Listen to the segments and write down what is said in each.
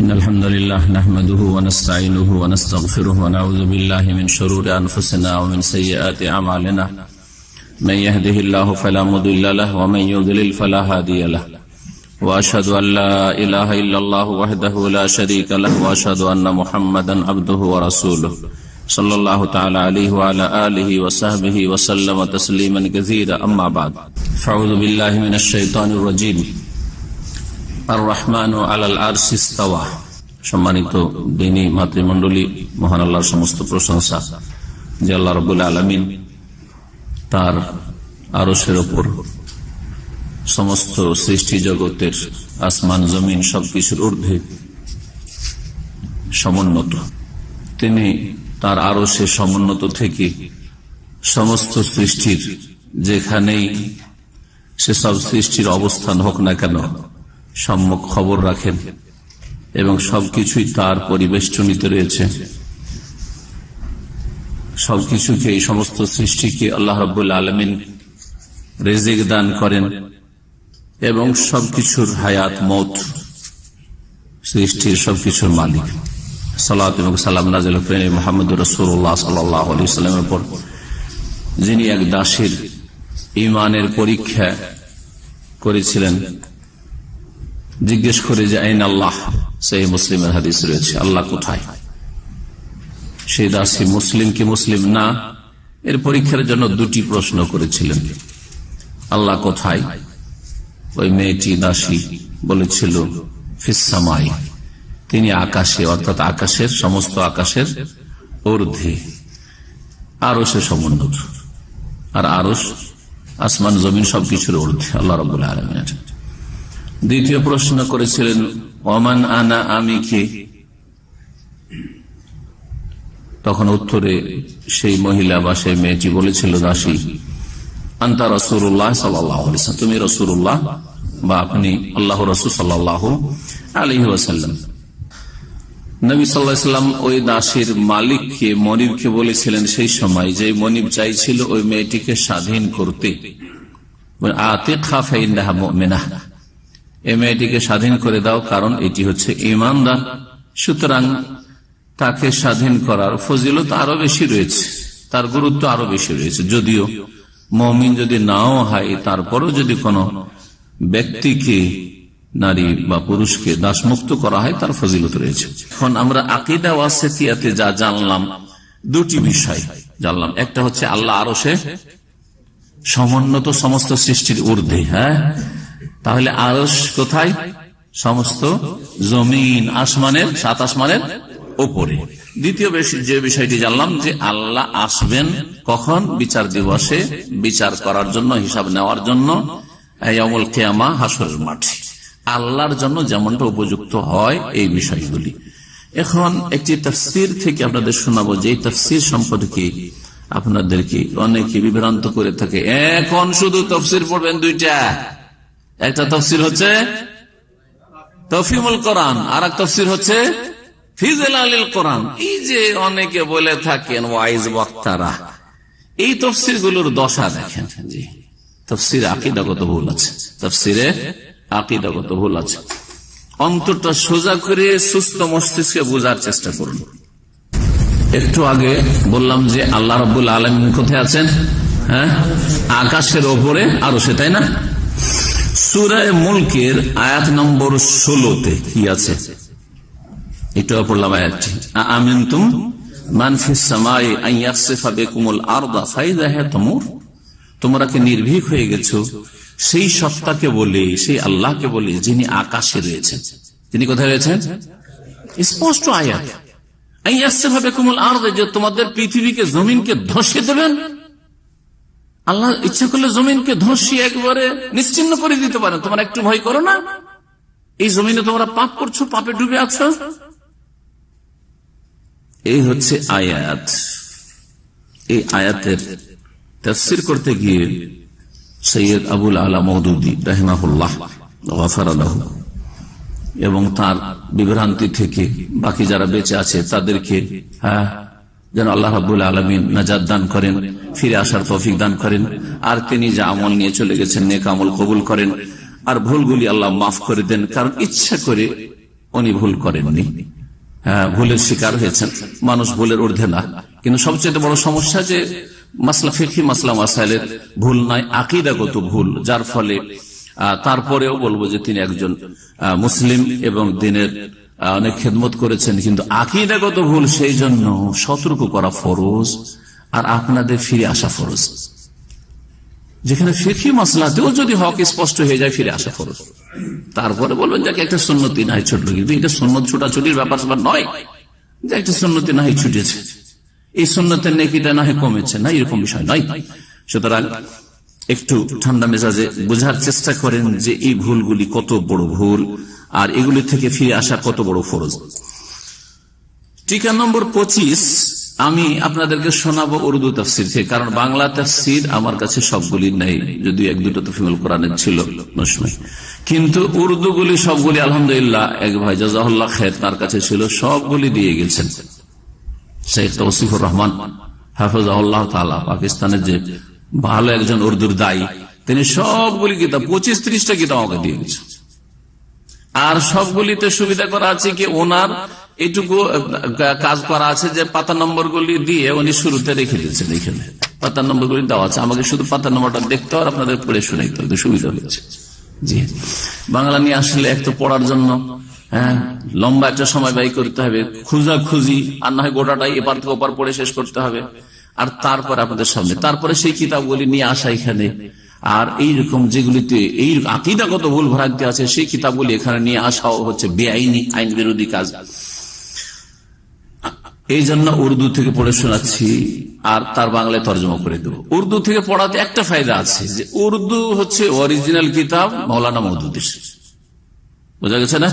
إن الحمد لله نحمده ونستعينه ونستغفره ونعوذ بالله من شرور أنفسنا ومن سيئات أعمالنا من يهده الله فلا مضل له ومن يضلل فلا هادي له وأشهد أن لا إله إلا الله وحده لا شريك له وأشهد أن محمدا عبده ورسوله صلى الله تعالى عليه وعلى آله وصحبه وسلم تسليما كثيرا أما بعد فأعوذ بالله من الشيطان الرجيم الرحمن على العرش استوى সম্মানিত দ্বীনী মাতৃমণ্ডলী, মহান আল্লাহর সমস্ত প্রশংসা যে আল্লাহ রাব্বুল আলামিন তার আরশের উপর সমস্ত সৃষ্টি জগতের আসমান জমিন সবকিছুর ঊর্ধ্বে সমুন্নত। তিনি তার আরশে সমুন্নত থেকে সমস্ত সৃষ্টির যেখানেই সেসব সৃষ্টির অবস্থান হোক না কেন সম্যক খবর রাখেন এবং সবকিছুই তার পরিবেষ্টনীতে রয়েছে। সবকিছুকে, এই সমস্ত সৃষ্টিকে আল্লাহ রাব্বুল আলামিন রিজিক দান করেন এবং সবকিছুর হায়াত মওত সৃষ্টির সবকিছুর মালিক। সালাত এবং সালাম নাযিল করেন মুহাম্মদুর রাসূলুল্লাহ সাল্লাল্লাহু আলাইহি ওয়াসাল্লামের উপর, যিনি এক দাসীর ঈমানের পরীক্ষা করেছিলেন। জিজ্ঞেস করে যে আইন আল্লাহ, সহিহ মুসলিমের হাদিস রয়েছে, আল্লাহ কোথায়? সেই দাসী মুসলিম কি মুসলিম না, এর পরীক্ষার জন্য দুটি প্রশ্ন করেছিলেন। আল্লাহ কোথায়? ওই মেয়েটি দাসী বলেছিল ফিস সামাই, তিনি আকাশে, অর্থাৎ আকাশের সমস্ত আকাশের ঊর্ধ্বে আরশে সমুন্নত। আর আরশ আসমান জমিন সবকিছুর ঊর্ধ্বে আল্লাহ রাব্বুল আলামিন। দ্বিতীয় প্রশ্ন করেছিলেন ওমান আনা, আমি কে? তখন উত্তরে সেই মহিলা বা সেই মেয়েটি বলেছিল, দাসী, আনতা রাসূলুল্লাহ সাল্লাল্লাহু আলাইহি ওয়াসাল্লাম, তুমি রাসূলুল্লাহ বা আপনি আল্লাহর রাসূল সাল্লাল্লাহু আলাইহি ওয়াসাল্লাম। নবী সাল্লাল্লাহু আলাইহি ওয়াসাল্লাম ওই দাসীর মালিককে, মনিবকে বলেছিলেন সেই সময়, যে মনিব চাইছিল ওই মেয়েটিকে স্বাধীন করতে, আতিকহা ফাইন্নাহা মুমিনাহ, এই মেয়েটিকে স্বাধীন করে দাও কারণ এটি হচ্ছে ঈমানদার, সুতরাং তাকে স্বাধীন করার ফজিলত আরো বেশি রয়েছে, তার গুরুত্ব আরো বেশি রয়েছে। যদিও মুমিন যদি নাও হয়, তারপরও যদি কোনো ব্যক্তিকে, নারী বা পুরুষকে দাসমুক্ত করা হয়, তার ফজিলত রয়েছে। এখন আমরা আকীদা ওয়াসিতিয়াতে যা জানলাম, দুটি বিষয় জানলাম। একটা হচ্ছে আল্লাহ আরশে সমুন্নত, সমস্ত সৃষ্টির ঊর্ধ্বে। হ্যাঁ, তাহলে আরশ কোথায়? সমস্ত জমিন, আসমানের, সাত আসমানের উপরে। দ্বিতীয় যে বিষয়টি জানলাম, যে আল্লাহ আসবেন কখন? বিচার দিবসে, বিচার করার জন্য, হিসাব নেওয়ার জন্য, ইয়াউমুল কিয়ামা, হাসরের মাঠে। আল্লাহর জন্য যেমনটা উপযুক্ত হয় এই বিষয়গুলি। এখন একটি তাফসীর থেকে আপনাদের শোনাবো, যে এই তাফসীর সম্পর্কে আপনাদেরকে অনেকে বিভ্রান্ত করে থাকে। এখন শুধু তাফসীর পড়বেন দুইটা, একটা তাফসীর হচ্ছে তাফহিমুল কোরআন, আর এক তাফসীর হচ্ছে ফি জিলালিল কোরআন। এই যে অনেকে বলে থাকেন ওয়াইজ বক্তারা, এই তাফসীর গুলোর দশা দেখেন। জি, তাফসীরে আকীদাগত ভুল আছে, তাফসীরে আকীদাগত ভুল আছে। অন্তরটা সোজা করে সুস্থ মস্তিষ্কে বোঝার চেষ্টা করুন। একটু আগে বললাম যে আল্লাহ রাব্বুল আলামিন কোথায় আছেন? হ্যাঁ, আকাশের ওপরে আরশে, তাই না? সূরা মুলকের আয়াত নম্বর 16-তে কি আছে? একটু পড়লাম আয়াতটি, আমিনতুম মান ফিস সামাই আন ইয়াখসিফা বিকুমুল আরদা ফাইযা হিয়া তামুর, তোমরা কি নির্ভীক হয়ে গেছো সেই সত্তাকে বলে, সেই আল্লাহকে বলে, যিনি আকাশে রয়েছেন। তিনি কোথায় রয়েছেন? স্পষ্ট আয়াত, আন ইয়াখসিফা বিকুমুল আরদা, যে তোমাদের পৃথিবীকে, জমিনকে ধসে দেবেন। আল্লাহ ইচ্ছা করলে জমিনকে ধসিয়ে একবারে নিশ্চিহ্ন করে দিতে পারেন। তোমরা একটু ভয় করো না? এই জমিনে তোমরা পাপ করছো, পাপে ডুবে আছো। এই হচ্ছে আয়াত। এই আয়াতের তাফসীর করতে গিয়ে সৈয়দ আবুল আলা মওদুদী রাহিমাহুল্লাহ গফারা লাহু এবং তার বিভ্রান্তি থেকে বাকি যারা বেঁচে আছে তাদেরকে যেন আল্লাহ রাব্বুল আলামিন নাজাত দান করেন, ফিরে আসার তৌফিক দান করেন, আর তিনি যা আমল নিয়ে চলে গেছেন নেক আমল কবুল করেন, আর ভুলগুলি আল্লাহ মাফ করে দেন। কারণ ইচ্ছা করে উনি ভুল করেননি, ভুলের শিকার হয়েছেন। মানুষ ভুলের ঊর্ধ্বে না, কিন্তু সবচেয়ে বড় সমস্যা যে মাসলা ফিকহি মাসলা মাসাইলের ভুল নয়, আকীদাগত ভুল, যার ফলে তারপরেও বলবো যে তিনি একজন মুসলিম এবং দিনের অনেক খেদমত করেছেন, কিন্তু আকীদাগত ভুল, সেই জন্য সতর্ক করা ফরজ আর আপনাদের ফিরে আসা ফরজ। যেখানে ফিকহি মাসলাতেও যদি হক স্পষ্ট হয়ে যায়, ফিরে আসা ফরজ। তারপরে বলবেন যে একটা সুন্নতি নাই ছুটলো, কিন্তু এটা সুন্নত ছুটাছুটির ব্যাপার নয় যে একটা সুন্নতি নাই ছুটেছে, এই সুন্নতের নেকিটা না হয় কমেছে, না এরকম বিষয় নয়। সুতরাং একটু ঠান্ডা মেজাজে বোঝার চেষ্টা করেন যে এই ভুলগুলি কত বড় ভুল আর এগুলি থেকে ফিরে আসা কত বড় ফরজ। টিকা নম্বর 25 আমি আপনাদেরকে শোনাবো উর্দু তাফসির থেকে, কারণ বাংলা তাফসির আমার কাছে সবগুলি নেই, যদি এক দুটো তো ফিমেল কোরআনের ছিল, কিন্তু উর্দুগুলি সবগুলি আলহামদুলিল্লাহ এক ভাই জাযাহুল্লাহ খায়র তার কাছে ছিল, সবগুলি দিয়ে গেছেন। শেখ তৌসিফুর রহমান হাফিজাহুল্লাহ তাআলা, পাকিস্তানের যে ভালো একজন উর্দুর দায়ী, তিনি সবগুলি কিতাব 25-30টা কিতাব আমাকে দিয়ে গেছেন। আর সবগুলিতে সুবিধা করা আছে কি, ওনার এইটুকু কাজ করা আছে যে পাতা নম্বর গুলি দিয়ে উনি শুরুতে রেখে দিয়েছেন, এখানে পাতা নম্বর গুলি দেওয়া আছে, আমাকে শুধু পাতা নম্বরটা দেখতে হবে, আপনাদের পড়ে শুনাইতে হবে, সুবিধা হয়েছে। জি, বাংলা নিয়ে আসলে এক তো পড়ার জন্য লম্বা একটা সময় ব্যয় করতে হবে, খুঁজি আর না হয় গোটাটাই এপার থেকে ওপার পড়ে শেষ করতে হবে, আর তারপর আপনাদের সামনে তারপরে সেই কিতাবগুলি নিয়ে আসা এখানে, আর এইরকম যেগুলিতে এই আকীদাগত ভুল ভ্রান্তি আছে সেই কিতাবগুলি এখানে নিয়ে আসাও হচ্ছে বেআইনি, আইন বিরোধী কাজ। এই জন্য উর্দু থেকে পড়ে শোনাচ্ছি আর তার বাংলায় তর্জমা করে দেবো। উর্দু থেকে পড়াতে একটা ফায়দা আছে যে উর্দু হচ্ছে অরিজিনাল কিতাব মাওলানা মওদুদীর, বোঝা গেছে না?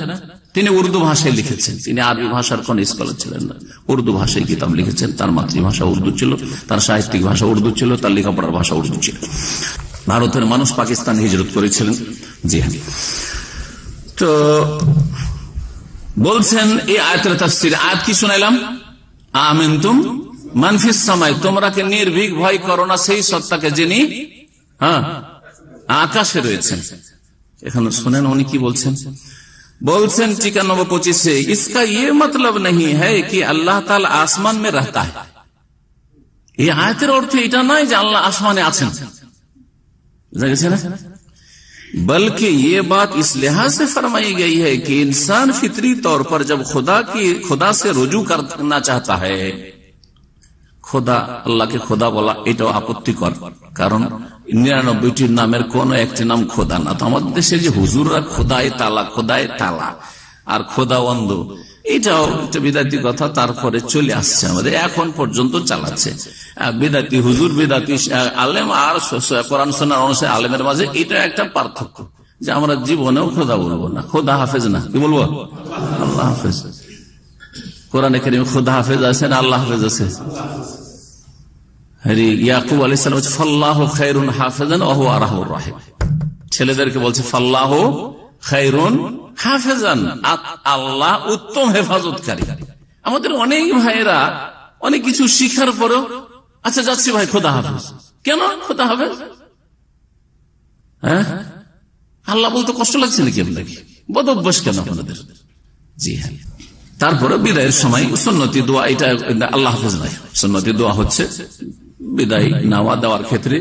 তিনি উর্দু ভাষায় লিখেছেন, তিনি আরবি ভাষার কোন স্কলার ছিলেন না, উর্দু ভাষায় কিতাব লিখেছেন। তার মাতৃভাষা উর্দু ছিল, তার সাহিত্যিক ভাষা উর্দু ছিল, তার লেখাপড়ার ভাষা উর্দু ছিল। ভারতের মানুষ পাকিস্তান হিজরত করেছিলেন। জি হ্যাঁ, তো বলছেন এই আয়াতের তাফসীর, আয়াত কি শুনাইলাম, আমিনতুম মান ফিস সামাই, তোমরা কি নির্ভীক ভয় করো না সেই সত্তাকে যিনি আকাশে রয়েছেন। এখানে শুনেন উনি কি বলছেন, বলছেন টিকা নম্বর 25 इसका ये मतलब नहीं है कि अल्लाह ताला आसमान में रहता है। এই আয়াতের অর্থ এটা নয় যে আল্লাহ আসমানে আছেন, বুঝা গেছে না? बल्कि ये बात इस लिहाज से फरमाई गई है कि इंसान फितरी तौर पर जब खुदा से रुजू करना चाहता है, খোদা আল্লাহকে খোদা বলা এটাও আপত্তিকর, কারণ 99টির নামের কোন একটি নাম খোদা না। তো আমাদের দেশে যে হুজুররা খোদায় তালা আর খোদা অন্ধ, এটাও একটা বিদাতি কথা, তারপরে চলে আসছে আমাদের, এখন পর্যন্ত চালাচ্ছে বিদাতি হুজুর, বিদাতি আলেম আর কোরআন সুন্নাহ অনুসারে আলেমের মাঝে এটা একটা পার্থক্য, যে আমরা জীবনেও খোদা বলবো না, খোদা হাফেজ না, কি বলবো, আল্লাহ হাফেজ। কোরআনে কারীমে খোদা হাফেজ আছে না আল্লাহ হাফেজ আছে? ইয়াকুব আলাইহিস সালাম ফাল্লাহু খায়রুন হাফিজান ওয়া হুয়া আরহামুর রাহিম, ছেলেদেরকে বলছে ফাল্লাহু খায়রুন হাফিজান, আল্লাহ উত্তম হেফাজতকারী। আমাদের অনেক ভাইয়েরা অনেক কিছু শিখার পরেও আচ্ছা যাচ্ছি ভাই খোদা হাফেজ, কেন খোদা হাফেজ? হ্যাঁ, আল্লাহ বলতে কষ্ট লাগছে নাকি আপনাকে? বদ অভ্যাস কেন আপনাদের? জি হ্যাঁ, তারপরে বিদায়ের সময় সুন্নতি দোয়া, এটা আল্লাহ হাফেজ নয়, সুন্নতি দোয়া হচ্ছে বিদায় নেওয়া দেওয়ার ক্ষেত্রে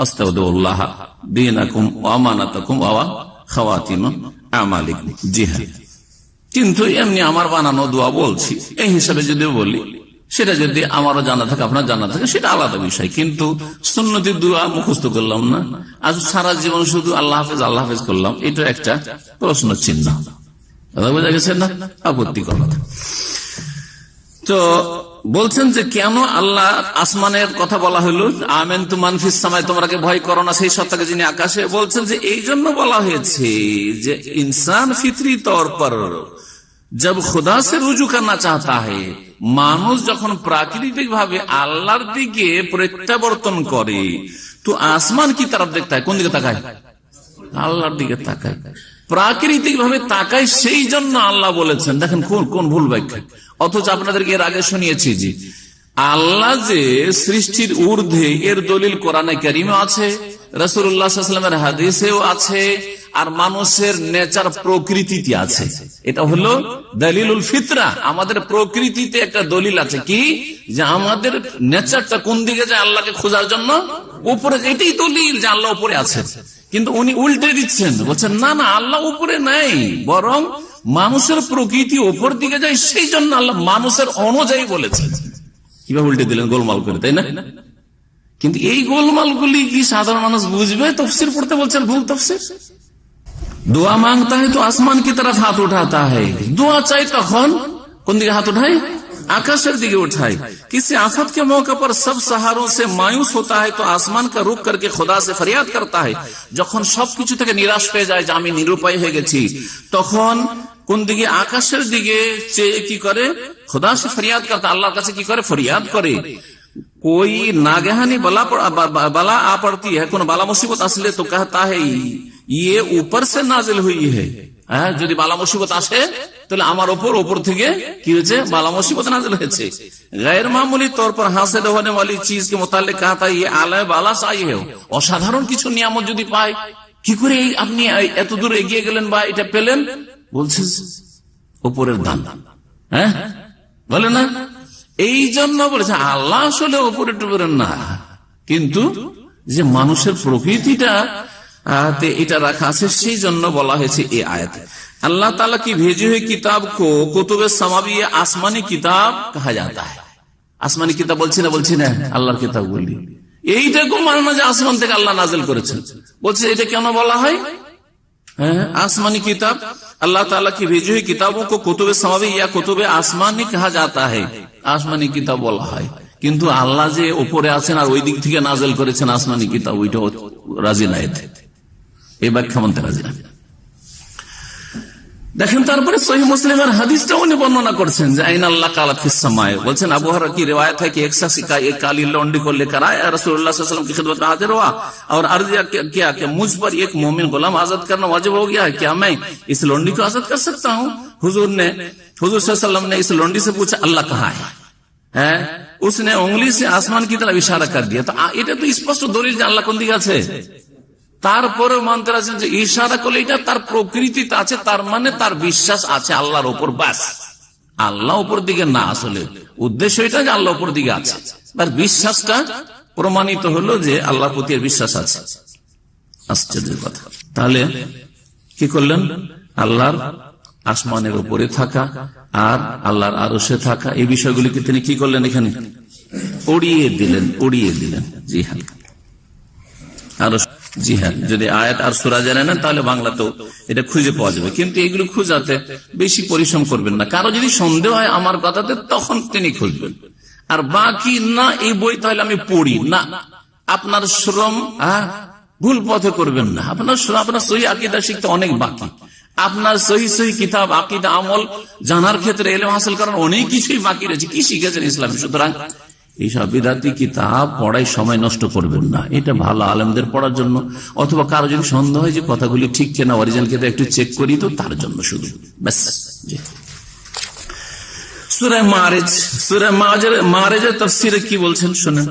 আস্তাগফিরুল্লাহ দীনাকুম ওয়া আমানাতাকুম ওয়া খাওয়াতিম আমালিকুম। জি হ্যাঁ, কিন্তু এমনি আমার বানানো দোয়া বলছি, এই হিসাবে যদি বলি, সেটা যদি আমারও জানা থাকে আপনার জানা থাকে সেটা আলাদা বিষয়, কিন্তু সুন্নতি দোয়া মুখস্থ করলাম না আজ সারা জীবন শুধু আল্লাহ হাফেজ করলাম, এটা একটা প্রশ্ন চিহ্ন, বোঝা গেছে না? আপত্তিকর কথা। তো বলছেন যে কেন আল্লাহ আসমানের কথা বলা হলো, আমিনতু মান ফিস সামাই, তোমরাকে ভয় করো না সেই সত্তাকে যিনি আকাশে। বলছেন যে এই জন্য বলা হয়েছে যে ইনসান ফিতরি তौर पर जब खुदा से रुजू करना चाहता है, মানুষ যখন প্রাকৃতিক ভাবে আল্লাহর দিকে প্রত্যাবর্তন করে তো আসমান কি তরফ দেখতে হয়, কোন দিকে তাকায়? আল্লাহর দিকে তাকায়, প্রাকৃতিক ভাবে তাকায়। সেই জন্য আল্লাহ বলেছেন, দেখেন কোন ভুল ব্যাখ্যা। অথচ আপনাদেরকে এর আগে শুনিয়েছি যে আল্লাহ যে সৃষ্টির ঊর্ধ্বে, এর দলিল কোরআনে কারিমে আছে রাসূলুল্লাহ সাল্লাল্লাহু আলাইহি ওয়াসাল্লামের হাদিসেও আছে, আর মানুষের নেচার প্রকৃতিতে আছে। এটা হলো দলিলুল ফিতরা, আমাদের প্রকৃতিতে একটা দলিল আছে কি, যে আমাদের নেচারটা কোন দিকে যায়, আল্লাহকে খোঁজার জন্য উপরে। এটাই দলিল যে আল্লাহ উপরে আছে। কিন্তু উনি উল্টে দিচ্ছেন, বলছেন না না, আল্লাহ উপরে নাই, বরং মানুষের প্রকৃতি উপর দিকে যায়, সেই জন্য আল্লাহ মানুষের অনুযায়ী বলেছেন। কিভাবে উল্টে দিলেন, গোলমাল করে, তাই না? কিন্তু এই গোলমালগুলি কি সাধারণ মানুষ বুঝবে? তফসির পড়তে বলছেন ভুল তফসির। दुआ मांगता है तो आसमान की तरफ हाथ उठाता है, दुआ चाहे तখন কোন দিকে হাত উঠায়? आकाशेर दिखे उठाए। किसी आफत के मौके पर सब सहारों से मायूस होता है तो आसमान का रुख करके खुदा से फरियाद करता है। যখন সবকিছু থেকে নিরাশ পেয়ে যায় যে আমি নিরুপায় হয়ে গেছি, তখন কোন দিকে? আকাশের দিকে চেয়ে কি করে? खुदा से फरियाद करता, আল্লাহর কাছে কি করে? ফরিয়াদ করে। कोई नागहानी बला आ पड़ती है, কোন বালা মুসিবত আসলে তো कहता है ये ऊपर से नाजिल हुई है। যদি বালা মুসিবত আসে তাহলে আমার ওপর থেকে কি হয়েছে? বালা মুসিবত নাজিল হয়েছে। गैर मामूली तौर पर हासिल होने वाली चीज के मुताल्लिक कहता है ये आला बाला से आई है। অসাধারণ কিছু নিয়ামত যদি পায়, কি করে আপনি এত দূর এগিয়ে গেলেন বা এটা পেলেন? বলছে উপরের দান। হ্যাঁ বলে না, এই জন্য বলেছে আল্লাহ আসলে উপরে টুপরে না, কিন্তু যে মানুষের প্রকৃতিটা এটা রাখা আছে, সেই জন্য বলা হয়েছে এই আয়াতে। अल्लाह ताला की भेजी हुई किताब को कुतुबे समावी आसमानी किताब कहा जाता है। आसमानी किताब বলছি না আল্লাহর কিতাব বলি, এইটাকে মানে না যে আসমান থেকে আল্লাহ নাজিল করেছেন। বলছে এটা কেন বলা হয়? आसमानी किताब, अल्लाह ताला की भेजी हुई किताबों को कुतुबे समावी या कुतुबे आसमानी कहा जाता है। আসমানি কিতাব বলা হয়, কিন্তু আল্লাহ যে উপরে আছেন আর ওই দিক থেকে নাজিল করেছেন আসমানি কিতাব, ওইটা রাজি না। এই ব্যাখ্যা মানতে রাজি না। দেখেন তারপরে সহিহ মুসলিমের হাদিসটা উনি বর্ণনা করছেন যে আইন আল্লাহ কালা ফিস সামায়ে। বলছেন আবু হুরায়রা की रिवायत है कि एक शख्स एक काली लौंडी को लेकर आया, रसूलुल्लाह सल्लल्लाहु अलैहि वसल्लम की खिदमत में हाजिर हुआ और अर्ज किया कि मुझ पर एक मोमिन गुलाम आजाद करना वाजिब हो गया है, क्या मैं इस लौंडी को आजाद कर सकता हूँ? हुजूर सल्लल्लाहु अलैहि वसल्लम ने इस लौंडी से पूछा अल्लाह कहाँ है? उसने उंगली से आसमान की तरफ इशारा कर दिया। तो এটা তো স্পষ্ট দলিল যে আল্লাহ কোন দিকে আছে। তারপরে মানতে আছেন যে ইশারা করলে এটা তার প্রকৃতিতে আছে, তার মানে তার বিশ্বাস আছে আল্লাহর উপর। বাস, আল্লাহ উপর দিকে না, আসলে উদ্দেশ্য এটা যে আল্লাহ উপর দিকে আছে, তার বিশ্বাসটা প্রমাণিত হলো যে আল্লাহর প্রতি বিশ্বাস আছে। আশ্চর্যের কথা। তাহলে কি করলেন? আল্লাহর আসমানের উপরে থাকা আর আল্লাহর আরশে থাকা, এই বিষয়গুলিকে তিনি কি করলেন? এখানে উড়িয়ে দিলেন। জি হ্যাঁ, আরশ। জি হ্যাঁ, যদি আয়াত আর সূরা জানেন না তাহলে বাংলাতেও এটা খুঁজে পাওয়া যাবে, কিন্তু এগুলো খুঁজাতে বেশি পরিশ্রম করবেন না। কারো যদি সন্দেহ হয় আমার কথাতে, তখন তিনি খুঁজবেন। আর বাকি না, এই বই তাহলে আমি পড়ি না, আপনার শ্রম ভুল পথে করবেন না। আপনার সহি আকীদা শিখতে অনেক বাকি, আপনার সহি কিতাব আকীদা আমল জানার ক্ষেত্রে, ইলম হাসিল করার অনেক কিছুই বাকি রয়েছে। কি শিখেছেন ইসলামে? সুতরাং এইসব বিদাতি কিতাব পড়ায় সময় নষ্ট করবেন না। এটা ভালো আলেমদের পড়ার জন্য, অথবা কারো যদি সন্দেহ হয় যে কথাগুলি ঠিক কিনা, অরিজিনাল কিতাব একটু চেক করি, তো তার জন্য শুধু ব্যাস। সূরা মাআরিজের তাফসীরে কি বলছেন শুনেন।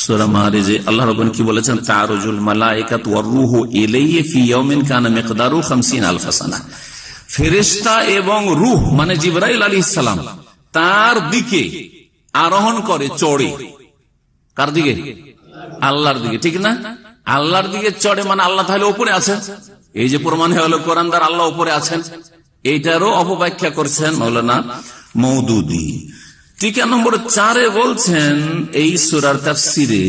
সূরা মাআরিজে আল্লাহ রাব্বুল কি বলেছেন? তা'রুজুল মালায়েকাতু ওয়ার রূহু ইলাইহি ফি ইয়াউমিন কানা মিকদারু 50,000 সানা। ফেরেশতা এবং রূহ মানে জিবরাইল আলাইহিস সালাম তার দিকে আরোহণ করে, চড়ে। কার দিকে? আল্লাহর দিকে, ঠিক না? আল্লাহর দিকে চড়ে মানে আল্লাহ তাহলে উপরে আছেন। এই যে প্রমাণ হলো কোরআন দ্বারা আল্লাহ উপরে আছেন, এইটারও অপব্যাখ্যা করছেন মাওলানা মওদুদি। টিকা নম্বর 4 বলছেন এই সূরার তাফসীরে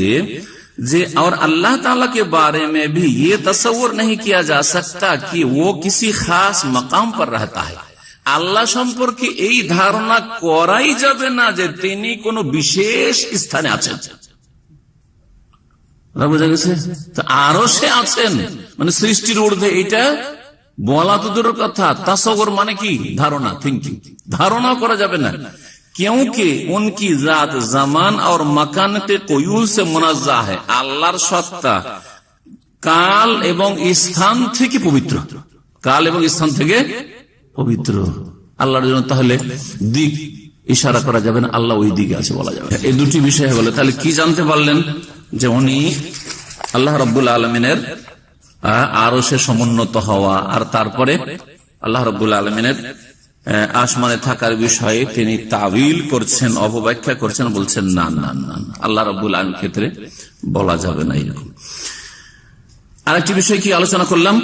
যে और अल्लाह ताला के बारे में भी ये तस्वुर नहीं किया जा सकता कि वो किसी खास मकाम पर रहता है। আল্লাহ সম্পর্কে এই ধারণা করাই যাবে না যে তিনি কোন বিশেষ স্থানে আছেন। বুঝা গেছে? তো আরশে আছেন মানে সৃষ্টির ঊর্ধ্বে, এটা বলা তো দূরের কথা, তাসাউর মানে কি? ধারণা, থিঙ্কিং। ধারণা করা যাবে না, क्योंकि उनकी जात जमान और मकान के कोयूल से मुनाज़्ज़ा है। আল্লাহর সত্তা কাল এবং স্থান থেকে পবিত্র, কাল এবং স্থান থেকে পবিত্র। আল্লাহর জন্য তাহলে দিক ইশারা করা যাবে না, আল্লাহ ওই দিকে আছে বলা যাবে। এই দুটি বিষয় হলো। তাহলে কি জানতে পারলেন? যে উনি আল্লাহ রাব্বুল আলামিনের আরশে সমুন্নত হওয়া, আর তারপরে আল্লাহ রাব্বুল আলামিনের আসমানে থাকার বিষয়ে তিনি তাবিল করছেন, অপব্যাখ্যা করছেন, বলছেন না না না, আল্লাহ রাব্বুল আলামিনের ক্ষেত্রে বলা যাবে না এরকম। আরেকটি বিষয় কি আলোচনা করলাম,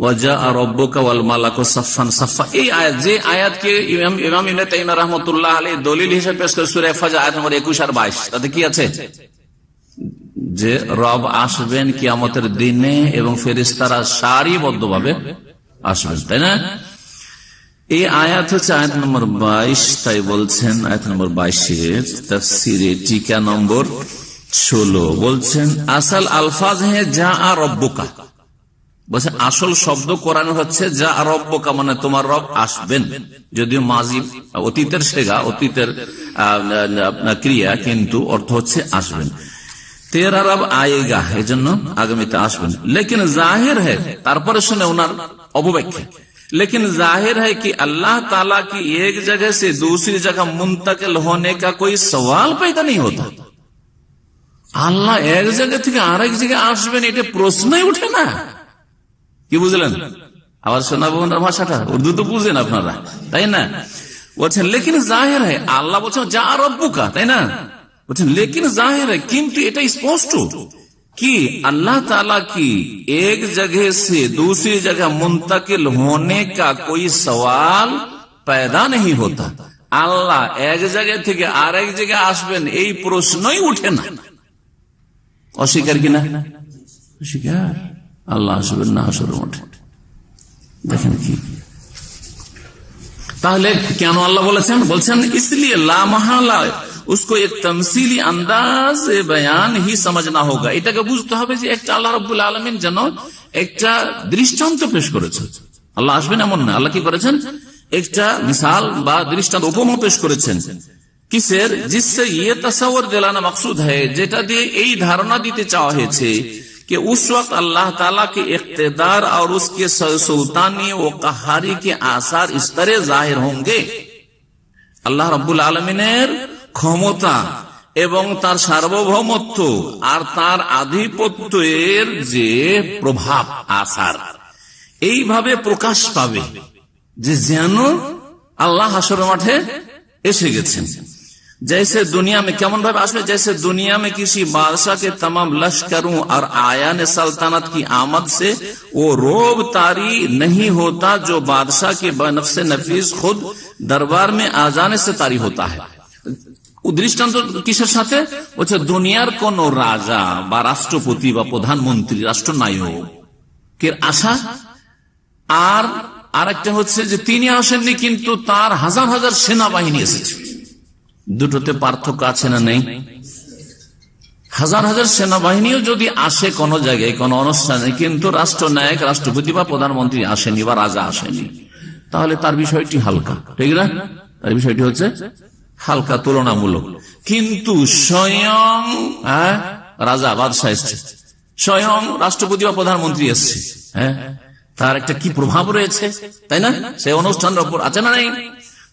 ওয়াজা রাব্বুকা ওয়াল মালাকু সাফফান সাফফা। এই আয়াত, যে আয়াতকে ইমাম ইবনে তাইমিয়া রাহমাতুল্লাহ আলাইহি দলিল হিসেবে পেশ করে সূরা ফাজর আয়াত নম্বর 21 আর 22, তাতে কি আছে? যে রব আসবেন কিয়ামতের দিনে এবং ফেরেশতারা সারিবদ্ধভাবে আসবেন, তাই না? এই আয়াত হচ্ছে আয়াত নম্বর 22। তাই বলছেন আয়াত নম্বর 22-এর তাফসীরে টিকা নম্বর 16 বলছেন আসল আলফাজ হে যা রব্বুকা, বলছেন আসল শব্দ কোরআন হচ্ছে যা রব্বুকা, মানে তোমার রব আসবেন। যদিও মাজি অতীতের সেগা, অতীতের ক্রিয়া, কিন্তু অর্থ হচ্ছে আসবেন। তেরা রব আয়েগা, এই জন্য আগামীতে আসবেন। লেকিন জাহির है, তারপরে শুনে ওনার অপব্যাখ্যা, लेकिन जाहिर है कि अल्लाह ताला की एक जगह से दूसरी जगह मुंतकिल होने का कोई सवाल पैदा नहीं होता। আল্লাহ এক জায়গা থেকে আরেক জায়গায় আসবেন, এটা প্রশ্নই উঠে না। কি বুঝলেন? আবার শোনাবো ওনার ভাষাটা, উর্দু তো বুঝেন আপনারা, তাই না? বলছেন লেকিন জাহির है, আল্লাহ বলছেন যা রব্বুকা, তাই না? বলছেন লেকিন জাহির है, কিন্তু এটা স্পষ্ট कि अल्लाह ताला की एक जगह से दूसरी जगह मुंतकिल होने का कोई सवाल पैदा नहीं होता। আল্লাহ এক জায়গা থেকে আরেক জায়গায় আসবেন এই প্রশ্নই উঠে না। অস্বীকার কিনা? অস্বীকার। আল্লাহ আসবেন না, আসলে ওঠে। দেখেন কি, তাহলে কেন আল্লাহ বলেছেন? বলছেন इसलिए ला महला उसको एक तमसीली अंदाज बयान ही समझना होगा। এটাকে বুঝতে হবে যে একটা আল্লাহ রাব্বুল আলামিন যেন একটা দৃষ্টান্ত পেশ করেছেন। আল্লাহ আসবেন এমন না, আল্লাহ কি করেছেন? একটা মিসাল বা দৃষ্টান্ত, উপমা পেশ করেছেন। কিসের? जिससे ये तस्वर दिलाना मकसूद है, যেটা দিয়ে এই ধারণা দিতে চাওয়া হয়েছে कि उस वक्त अल्लाह ताला के इख्तिदार और उसके सुल्तानी व कहारी के आसार इस तरह जाहिर होंगे। আল্লাহ রাব্বুল আলামিনের ক্ষমতা এবং তার সার্বভৌমত্ব আর তার আধিপত্যের যে প্রভাব, আসার এইভাবে প্রকাশ পাবে যে যেন আল্লাহ হাসরের মাঠে এসে গেছেন। जैसे दुनिया में केमन भाव आसमे, जैसे दुनिया में किसी बादशाह के तमाम लश्करों और आयान सल्तनत की आमद से वो रोब तारी नहीं होता जो बादशाह के बनफ्से नफीस खुद दरबार में आ जाने से तारी होता है। দৃষ্টান্ত কিসের সাথে? বলছে দুনিয়ার কোন রাজা বা রাষ্ট্রপতি বা প্রধানমন্ত্রী, রাষ্ট্রনায়কের আশা, আর আরেকটা হচ্ছে যে তিনি আসেননি কিন্তু তার হাজার হাজার সেনাবাহিনী এসেছে। দুটোতে পার্থক্য আছে না নেই? হাজার হাজার সেনাবাহিনীও যদি আসে কোন জায়গায় কোন অনুষ্ঠানে, কিন্তু রাষ্ট্রনায়ক, রাষ্ট্রপতি বা প্রধানমন্ত্রী আসেনি বা রাজা আসেনি, তাহলে তার বিষয়টি হালকা, ঠিক না? তার বিষয়টি হচ্ছে হালকা, তুলনামূলক। কিন্তু স্বয়ং রাজা বাদশাহ এসছে, স্বয়ং রাষ্ট্রপতি বা প্রধানমন্ত্রী এসছে, তার একটা কি প্রভাব রয়েছে, তাই না? সেই অনুষ্ঠানের উপর আছে না নাই?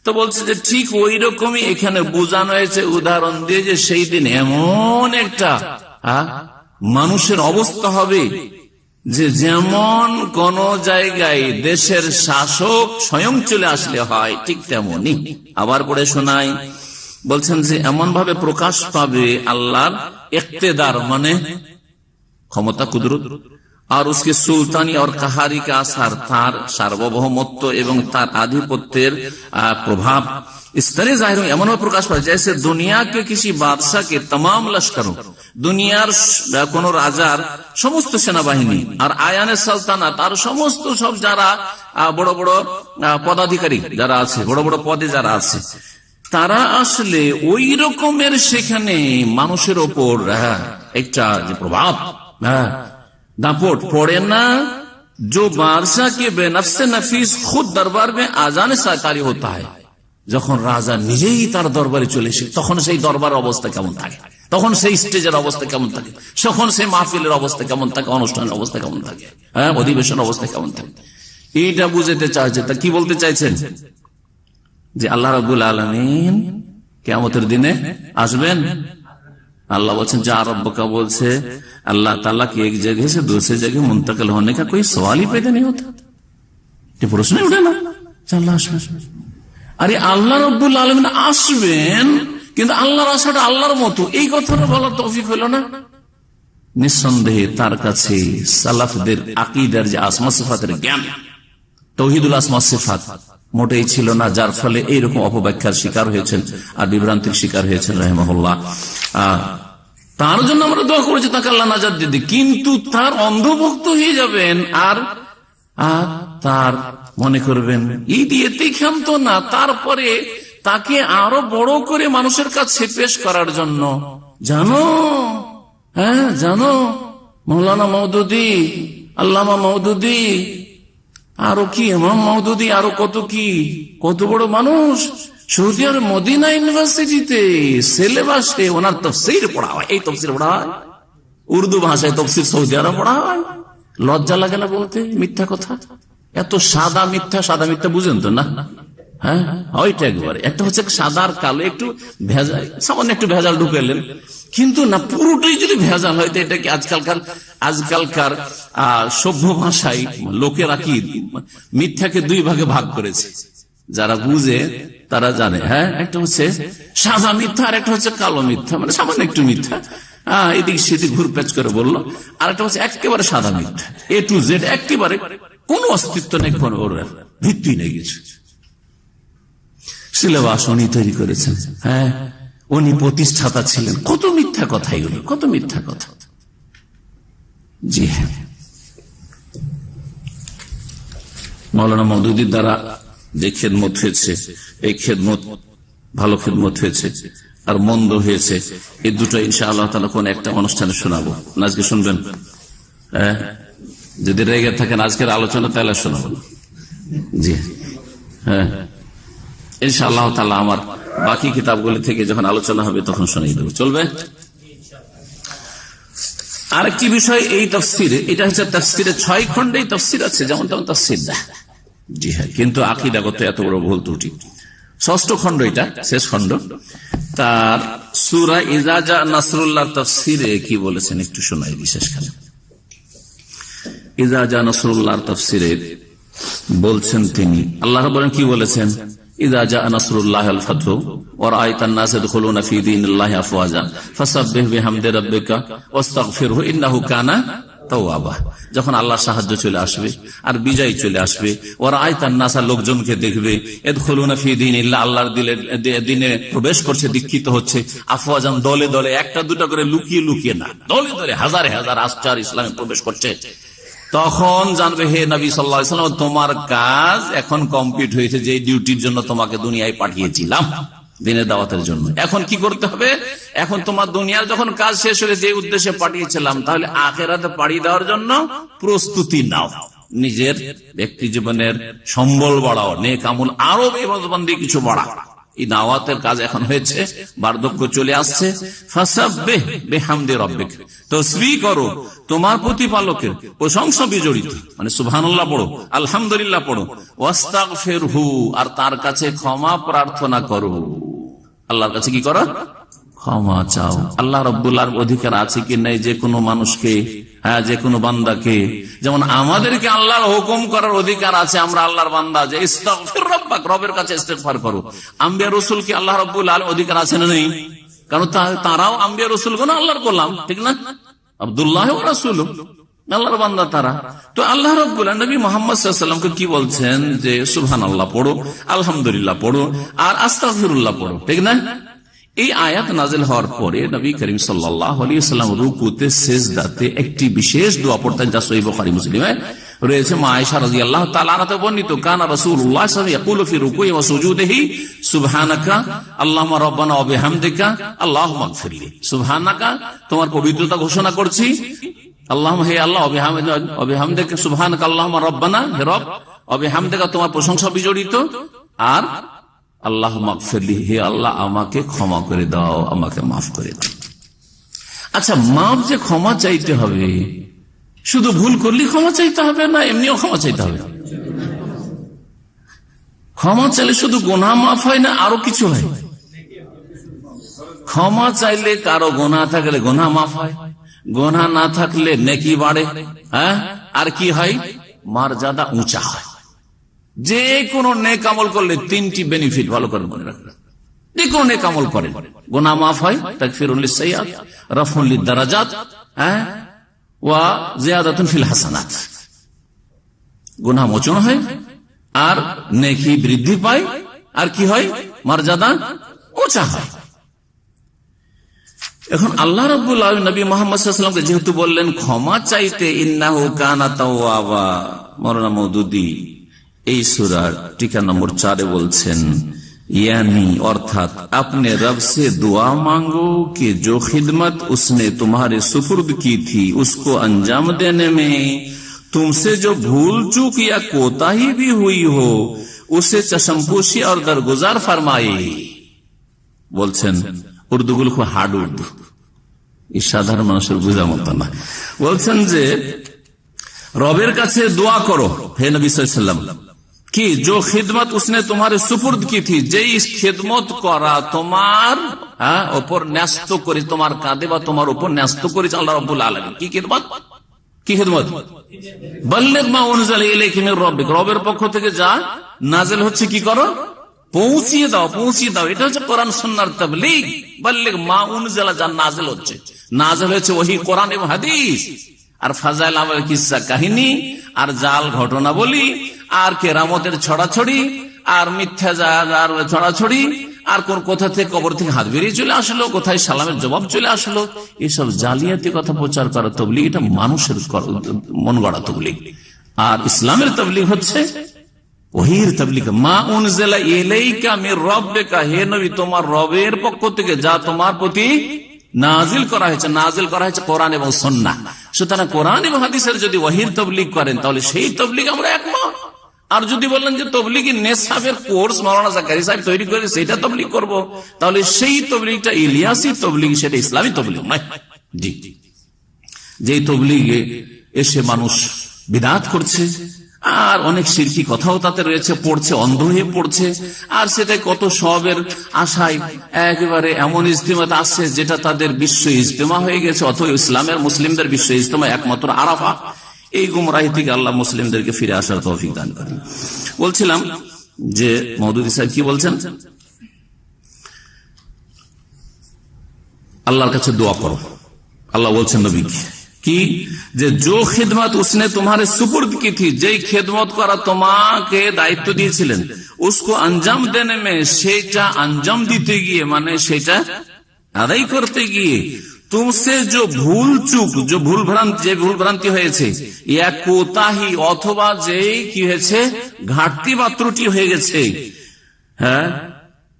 তো বলছে যে ঠিক ওই রকমই এখানে বোঝানো হয়েছে উদাহরণ দিয়ে যে সেই দিন এমন একটা মানুষের অবস্থা হবে যে যেমন কোন জায়গায় দেশের শাসক স্বয়ং চলে আসলে হয়, ঠিক তেমনি। আবার পড়ে শোনাই, বলছেন যে এমন ভাবে প্রকাশ পাবে আল্লাহর ইক্তেদার, মানে ক্ষমতা, কুদরত, আর उसके सुल्तानी और कहारी का आसार, तार सार्वभौमत्व एवं तार आधिपत्येर प्रभाव इस तरह जाहिर हो, एमन प्रकाश पाए जैसे दुनिया के किसी बादशाह के तमाम लश्करों, दुनियार कोनो राजार समस्त सेनाबाहिनी और आयाने सल्तानात और समस्त सब যারা বড় বড় পদাধিকারী যারা আছে, বড় বড় পদে যারা আছে, তারা আসলে ওই রকমের সেখানে মানুষের ওপর একটা যে প্রভাব, दापोट पड़े ना जो बादशाह के बेनफ्से नफीस खुद दरबार में आजाने से तारी होता है। যখন রাজা নিজেই তার দরবারে চলে এসে, তখন সেই দরবারের অবস্থা কেমন থাকে, তখন সেই স্টেজের অবস্থা কেমন থাকে, তখন সেই মাহফিলের অবস্থা কেমন থাকে, অনুষ্ঠানের অবস্থা কেমন থাকে, অধিবেশন অবস্থা কেমন থাকে, এইটা বুঝতে চাইছে। তা কি বলতে চাইছেন? যে আল্লাহ রাব্বুল আলামিন কিয়ামতের দিনে আসবেন, अल्लाह বলছেন যা रब्बका বলছে अल्लाह ताला की एक जगह से दूसरी जगह मुंतकिल होने का कोई सवाल ही पैदा नहीं होता। ये प्रश्न उठे ना আল্লাহ আসবেন। আরে আল্লাহ রব্বুল আলামিন আসবেন, কিন্তু আল্লাহর আসাটা আল্লাহর মতো, এই কথাটা বলার তৌফিক হলো না। নিঃসন্দেহে তার কাছে সালাফদের আকীদার যে আসমা সিফাতের জ্ঞান, তাওহীদুল আসমা সিফাত মোটেই ছিল না, যার ফলে এইরকম অপব্যাখ্যার শিকার হয়েছেন আর বিভ্রান্তির শিকার হয়েছেন রাহিমাহুল্লাহ। তার জন্য আমরা দোয়া করেছি তাকে আল্লাহ নাজাত দিয়ে দিক, কিন্তু তার অন্ধভক্ত হয়ে যাবেন আর তার মনে করবেন এই দিয়েতেই ক্ষান্ত না, তারপরে তাকে আরো বড় করে মানুষের কাছে পেশ করার জন্য জানো মৌলানা মওদুদী, আল্লামা মওদুদী, আরো কি ইমাম মওদুদী, আরো কত বড় মানুষ, সৌদি আরব মদিনা ইউনিভার্সিটিতে সিলেবাসে ওনার তাফসীর পড়া হয়, এই তাফসীর পড়া হয়, উর্দু ভাষায় তাফসীর সৌদি আরব পড়া হয়। লজ্জা লাগে না বলতে মিথ্যা কথা? এত সাদা মিথ্যা বুঝেন তো না? হ্যাঁ, ওইটা একবারে একটা হচ্ছে সাদা আর কালো, একটু ভেজাল, সামান্য একটু ভেজাল ঢুকালেন, কিন্তু না পুরোটাই যদি ভেজাল হয় তো এটা কি আজকালকার সভ্য ভাষায় লোকেরা কি মিথ্যাকে দুই ভাগে ভাগ করেছে, যারা বুঝে তারা জানে। হ্যাঁ, একটা হচ্ছে সাদা মিথ্যা আর একটা হচ্ছে কালো মিথ্যা, মানে সামান্য একটু মিথ্যা এদিক সেদিক ঘুরপ্যাচ করে বললো, আর একটা হচ্ছে একেবারে সাদা মিথ্যা, A to Z, একেবারে কোনো অস্তিত্ব নেই, কোনো ভিত্তি নেই কিছু। সিলেবাস উনি তৈরি করেছেন, হ্যাঁ উনি প্রতিষ্ঠাতা ছিলেন, কত মিথ্যা কথা এগুলো, কত মিথ্যা কথা। জি হ্যাঁ, মাওলানা মওদুদীর দ্বারা যে খেদমত হয়েছে, এই খেদমত ভালো খেদমত হয়েছে আর মন্দ হয়েছে, এই দুটো ইনশাআল্লাহ তাআলা কোন একটা অনুষ্ঠানে শোনাবো। আজকে শুনবেন? যদি রেগে থাকেন আজকের আলোচনা তাহলে শোনাবো। জি হ্যাঁ, ইনশাআল্লাহ তাআলা আমার বাকি কিতাবগুলি থেকে যখন আলোচনা হবে তখন শোনাই দেবো, চলবে? আরেকটি বিষয়, এই তাফসীরে, এটা হচ্ছে তাফসীরে 6 খণ্ডে তাফসীর আছে, যেমন তেমন তাফসীর না। জি হ্যাঁ, কিন্তু আকীদাগত এত বড় ভুল ত্রুটি। 6ষ্ঠ খণ্ড, এটা শেষ খণ্ড, তার সূরা ইজা জা নাসরুল্লাহ তাফসীরে কি বলেছেন একটু শোনাই বিশেষ করে। ইজা জা নাসরুল্লাহ তাফসীরে বলছেন তিনি, আল্লাহ বলেন কি বলেছেন, ইজা জা নাসরুল্লাহ আল ফাতহু ওয়া রাআইতান নাস ইয়াদখুলুনা ফি দীনিল্লাহি আফওয়াজা ফাসাব্বিহ বিহামদি রাব্বিকা ওয়াস্তাগফিরহু ইন্নাহু কানা তাওয়াবা। যখন আল্লাহর সাহায্য চলে আসবে আর বিজয় চলে আসবে, ওরা আয়তান নাসা, লোকজনকে দেখবে, ইয়াদখুলুনা ফি দীনিল্লাহ, আল্লাহর দিনে প্রবেশ করছে, দীক্ষিত হচ্ছে, আফওয়াজান, দলে দলে, একটা দুটা করে লুকিয়ে না, দলে দলে হাজারে হাজার আসচার ইসলামে প্রবেশ করছে। তখন জানবে হে নবী সাল্লাল্লাহু আলাইহি ওয়াসাল্লাম, তোমার কাজ এখন কমপ্লিট হয়েছে, যে ডিউটির জন্য তোমাকে দুনিয়ায় পাঠিয়েছিলাম দিনের দাওয়াতের জন্য। এখন কি করতে হবে? এখন তোমার দুনিয়ার যখন কাজ শেষ হয়ে যে উদ্দেশ্যে পাঠিয়েছিলাম, তাহলে আখিরাতে পাড়ি দেওয়ার জন্য প্রস্তুতি নাও, নিজের ব্যক্তি জীবনের সম্বল বাড়াও, নেক আমল আরো ইবাদতবন্দি কিছু বাড়াও। এই দাওয়াতের কাজ এখন হয়েছে, বার্ধক্য চলে আসছে। ফাসাব্বিহ বিহামদি রাব্বিক, তাসবিহ করো তোমার প্রতিপালকের প্রশংসা বিজড়িত, মানে সুবহানাল্লাহ পড়ো, আলহামদুলিল্লাহ পড়ো, ওয়াস্তাগফিরহু, আর তার কাছে ক্ষমা প্রার্থনা করো। আল্লাহর কাছে কি করো? ক্ষমা চাও। আল্লাহ রাব্বুল আলামিন অধিকার আছে কি নাই যে কোনো মানুষকে, হ্যাঁ যে কোনো বান্দাকে, যেমন আমাদেরকে আল্লাহর হুকুম করার অধিকার আছে, আমরা আল্লাহর বান্দা, যে ইস্তাগফির রাব্বাক, রবের কাছে ইস্তিগফার করো। আম্বিয়া রাসূল কি আল্লাহ রাব্বুল আলামিন অধিকার আছে না নেই? কারণ তারাও আম্বিয়া রাসূল গুলো আল্লাহর গোলাম, ঠিক না? আব্দুল্লাহ ওয়া রাসূলুহু, আল্লাহর বান্দা তারা। তো আল্লাহ রাব্বুল আলামিন নবী মুহাম্মদ সাল্লাল্লাহু আলাইহি ওয়াসাল্লামকে কি বলছেন, যে সুবহানাল্লাহ পড়ো, আলহামদুলিল্লাহ পড়ো, আর আস্তাগফিরুল্লাহ পড়ো, ঠিক না? এই আয়াত নাযিল হওয়ার পরে নবী করিম সাল্লাল্লাহু আলাইহি ওয়াসাল্লাম রুকুতে সিজদাতে একটি বিশেষ দোয়া পড়তেন, যা সহিহ বুখারী মুসলিমে রয়েছে। মা আয়েশা রাদিয়াল্লাহু তাআলা আনহা বর্ণিত, কানা রাসূলুল্লাহ সাল্লাল্লাহু আলাইহি ওয়াসাল্লাম ইয়াকুলু ফি রুকুই ওয়া সুজুদিহি সুবহানাকা আল্লাহুম্মা রাব্বানা ওয়া বিহামদিকা আল্লাহুম্মা ইগফিরলি। সুবহানাকা, তোমার পবিত্রতা ঘোষণা করছি, আল্লাহুম্মা, হে আল্লাহ, ওয়া বিহামদিকা, সুবহানাকা আল্লাহুম্মা রাব্বানা, হে রব, ওয়া বিহামদিকা, তোমার প্রশংসা বিজড়িত, আর আল্লাহ মাগফিরলি, হে আল্লাহ আমাকে ক্ষমা করে দাও, আমাকে মাফ করে দাও। আচ্ছা, মাফ যে ক্ষমা চাইতে হবে, শুধু ভুল করলে ক্ষমা চাইতে হবে না এমনিও ক্ষমা চাইতে হবে? ক্ষমা চাইলে শুধু গুনাহ মাফ হয় না, আরো কিছু হয়। ক্ষমা চাইলে কারো গোনা থাকলে গোনা মাফ হয়, গোনা না থাকলে নেকি বাড়ে, হ্যাঁ, আর কি হয়, মর্যাদা উঁচা হয়। যে কোনো নেক আমল করলে তিনটি বেনিফিট ভালো করে মনে রাখবেন। যে কোনো নেক আমল করেন, গুনাহ মাফ হয়, তাকফিরুল লিসাইয়্যাত, রাফউল লিদারাজাত, ওয়া জিয়াদাতুন ফিল হাসানাত, গুনাহ মোচন হয় আর নেকি বৃদ্ধি পায়, আর কি হয়, মর্যাদা উঁচা হয়। এখন আল্লাহ রাব্বুল আলামিন নবী মুহাম্মদ সাল্লাল্লাহু আলাইহি ওয়াসাল্লামকে যেহেতু বললেন ক্ষমা চাইতে, ইন্নাহু কানা তাওয়াবা, মাওলানা মওদুদী এই সূরার টিকা নম্বর 4 বলছেন, यानी अर्थात अपने रब से दुआ मांगो कि जो खिदमत उसने तुम्हारे सुपुर्द की थी उसको अंजाम देने में तुमसे जो भूल चूक या कोताही भी हुई हो उसे चशमपोशी और दरगुजार फरमाए। বলছেন উর্দুগুলো খুব হার্ড উর্দু, এই সাধারণ মানুষের বোঝার মতো না। বলছেন যে রবের কাছে দোয়া করো হে নবী সাল্লাল্লাহু আলাইহি ওয়াসাল্লাম कि जो खिदमत उसने तुम्हारे सुपुर्द की थी, যেই খিদমত করা তোমার উপর ন্যস্ত করে, তোমার কাঁধে বা তোমার উপর ন্যস্ত করেছে আল্লাহ রাব্বুল আলামিন। কি খিদমত? কি খিদমত? বাল্লিগ মা উনজিলা ইলাইকা মির রাব্বিক, রবের পক্ষ থেকে যা নাযিল হচ্ছে কি করো, পৌঁছিয়ে দাও, পৌঁছিয়ে দাও। এটা হচ্ছে কোরআন সুন্নাহর তাবলীগ। বাল্লিগ মা উনজিলা, যা নাযিল হচ্ছে, নাযিল হয়েছে ওহী, কোরআন এবং হাদিস, আর ফাজাইল আমল, কিসসা কাহিনী, আর জাল ঘটনা বলি, আর কেরামতের ছড়াছড়ি, আর মিথ্যা আর ছড়াছড়ি, আর কোন কোথা থেকে কবর থেকে হাত বেরিয়ে চলে আসলো, কোথায় সালামের জবাব চলে আসলো, এসব জালিয়াতি কথা প্রচার করা তাবলীগ। এটা মানুষের মন গড়া তাবলীগ। আর ইসলামের তাবলীগ হচ্ছে ওহীর তাবলীগ। মা উনজিলা ইলাইকা মির রাব্বিকা, হে নবী তোমার রবের পক্ষ থেকে যা তোমার প্রতি নাজিল করা হয়েছে, নাজিল করা হয়েছে কোরআন এবং সুন্নাহ। সুতরাং কোরআন এবং হাদিসের যদি ওহীর তাবলীগ করেন তাহলে সেই তাবলীগ আমরা একমত। আর যদি বলেন যে তবলিগি নেশাবের কোর্স মাওলানা জাকারিয়া সাহেব তৈরি করে সেটা তবলিগ করব, তাহলে সেই তবলিগটা ইলিয়াসি তবলিগ, সেটা ইসলামী তবলিগ নয়। জি, যেই তবলিগে এসে মানুষ বিদআত করছে আর অনেক শিরকি কথাও তাতে রয়েছে, পড়ছে, অন্ধ হয়ে পড়ছে, আর সেটা কত সওয়াবের আশায় একেবারে এমন ইজতিমাত আসছে যেটা তাদের বিশ্ব ইজতেমা হয়ে গেছে, অথবা ইসলামের মুসলিমদের বিশ্ব ইজতেমা একমাত্র আরাফা। এই গুমরাহি থেকে আল্লাহ মুসলিমদেরকে ফিরে আসার তৌফিক দান করেন। বলছিলাম যে মওদুদী সাহেব কি বলছেন, আল্লাহর কাছে দোয়া করো। আল্লাহ বলছেন নবীকে কি, যে জো খিদমত উসনে তোমারে সুপুর্দ কি থি, যেই খেদমত করা তোমাকে দায়িত্ব দিয়েছিলেন, উসকো আঞ্জাম দেনে মে, সেটা আঞ্জাম দিতে গিয়ে, মানে সেটা আদায় করতে গিয়ে, তুমসে যে ভুল চুক, যে ভুল ভ্রান্তি হয়েছে, ইয়া কোতাহি, অথবা যে কি হয়েছে ঘাটতি বা ত্রুটি হয়ে গেছে, হ্যাঁ,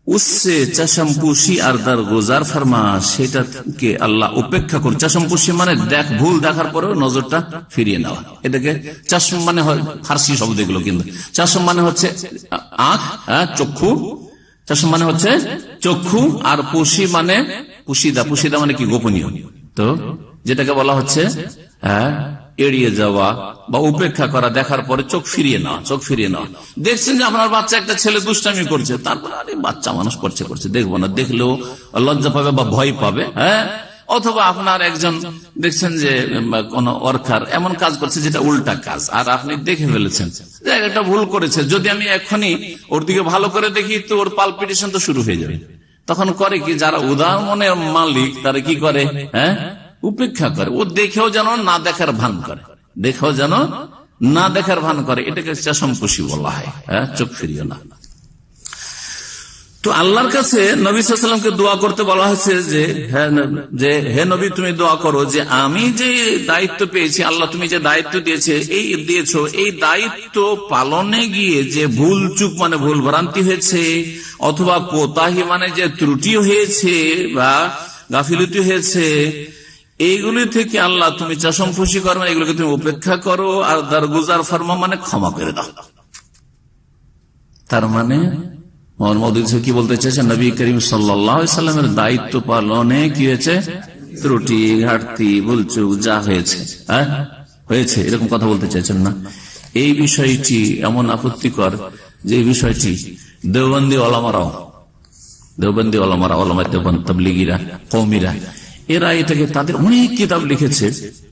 উসসে চশমপুশি আর দরগুজার ফরমা, সেটাকে আল্লাহ উপেক্ষা করে। চশমপুশি মানে ভুল দেখার পরেও নজরটা ফিরিয়ে নেওয়া। এটাকে চশম মানে হয় ফার্সি শব্দ এগুলো, কিন্তু চশম মানে হচ্ছে আঁখ, চক্ষু, চশম মানে হচ্ছে চক্ষু, আর পুশি মানে পুশিদা, পুশিদা মানে কি গোপনীয়। তো যেটাকে বলা হচ্ছে এড়িয়ে যাওয়া বা উপেক্ষা করা, দেখার পরে চোখ ফিরিয়ে নেওয়া, চোখ ফিরিয়ে নেওয়া। দেখছেন যে আপনার বাচ্চা একটা ছেলে দুষ্টামি করছে, তারপরে আরে বাচ্চা মানুষ করছে দেখবো না, দেখলেও লজ্জা পাবে বা ভয় পাবে, হ্যাঁ। অথবা আপনার একজন দেখছেন যে কোন ওয়ার্কার এমন কাজ করছে যেটা উল্টা কাজ, আর আপনি দেখে ফেলেছেন যে একটা ভুল করেছে, যদি আমি এখনই ওর দিকে ভালো করে দেখি তো ওর পালপিটেশন তো শুরু হয়ে যাবে। তখন করে কি, যারা উদার মনের মালিক তারা কি করে, হ্যাঁ, উপেক্ষা করে, ও দেখেও যেন না দেখার ভান করে, দেখেও যেন না দেখার ভান করে। এটাকে চশমপুশি বলা হয়, হ্যাঁ, চোখ ফিরিয়ে না। তো আল্লাহর কাছে নবী সাল্লাল্লাহু আলাইহি ওয়াসাল্লামকে দোয়া করতে বলা হয়েছে যে হে নবী তুমি দোয়া করো যে আমি যে দায়িত্ব পেয়েছি, আল্লাহ তুমি যে দায়িত্ব দিয়েছো, এই দায়িত্ব পালনে গিয়ে যে ভুল চুক মানে ভুল ভ্রান্তি হয়েছে, অথবা কোতাহি মানে যে ত্রুটি হয়েছে বা গাফিলতি হয়েছে, এইগুলি থেকে আল্লাহ তুমি চশমপুশি করো, এগুলোকে তুমি উপেক্ষা করো, আর দরগুজার ফরমা মানে ক্ষমা করে দাও। তার মানে কি বলতে চাইছেন, নবী করিম সাল্লাল্লাহু আলাইহি সাল্লামের দায়িত্ব পালনে কি হয়েছে, ত্রুটি ঘাটতি ভুলচুক যা হয়েছে হয়েছে, এরকম কথা বলতে চাইছেন না। এই বিষয়টি এমন আপত্তিকর যে এই বিষয়টি দেওবন্দি ওলামারাও দেওবন্দি ওলামারা, ওলামায়ে দেওবন্দ, তাবলিগীরা, কওমিরা, এরা এটাকে তাদের অনেক কিতাব লিখেছে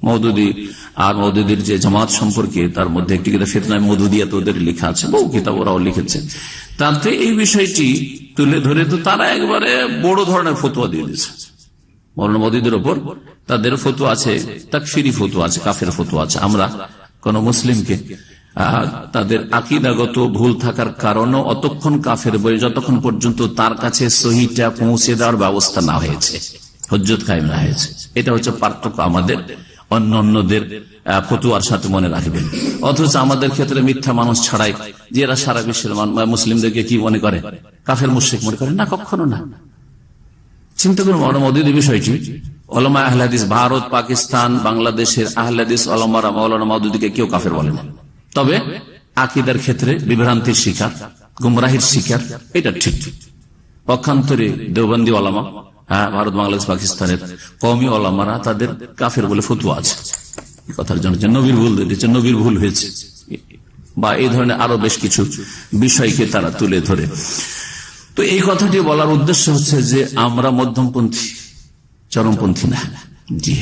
মওদুদি আর মওদুদির যে জামাত সম্পর্কে, তার মধ্যে একটি কিতাব ফিতনায়ে মওদুদিয়া ওদের লেখা আছে, বহু কিতাব ওরাও লিখেছে। তাতে এই বিষয়টি তুলে ধরে তো তারা একবারে বড় ধরনের ফতোয়া দিয়ে দিয়েছে মওলানা মওদুদির ওপর। তাদের ফতোয়া আছে, তাকফিরি ফতোয়া আছে, কাফের ফতোয়া আছে। আমরা কোন মুসলিমকে তাদের আকীদাগত ভুল থাকার কারণে অতক্ষণ কাফের বলে যতক্ষণ পর্যন্ত তার কাছে সহিটা পৌঁছে দেওয়ার ব্যবস্থা না হয়েছে, হুজ্জত কায়েম না হয়েছে। এটা হচ্ছে পার্থক্য আমাদের অন্যদের ফতোয়ার সাথে, মনে রাখবেন। অথচ আমাদের ক্ষেত্রে মিথ্যা মানুষ ছাড়াই যে এরা সারা বিশ্বের মুসলিমদেরকে কি মনে করে, কাফের মুশরিক মনে করে না, কখনো না। চিন্তা করুন মওলানা মওদুদি বিষয়টি। ওলামা আহলে হাদিস, ভারত, পাকিস্তান, বাংলাদেশের আহলে হাদিস ওলামারা মওলানা মওদুদিকে কেউ কাফের বলে না। তবে আকীদার ক্ষেত্রে বিভ্রান্তির শিকার, গুমরাহির শিকার, এটা ঠিক। পক্ষান্তরে দেওবন্দি ওলামা, ভারত, বাংলাদেশ, পাকিস্তানের কওমি ওলামারা তাদের কাফের বলে ফতোয়া আছে। কথার জন্য নবীর ভুল দিয়েছে, নবীর ভুল হয়েছে, বা এই ধরনের আরো বেশ কিছু বিষয়কে তারা তুলে ধরে। তো এই কথাটি বলার উদ্দেশ্য হচ্ছে যে আমরা মধ্যমপন্থী, চরমপন্থী না। জি,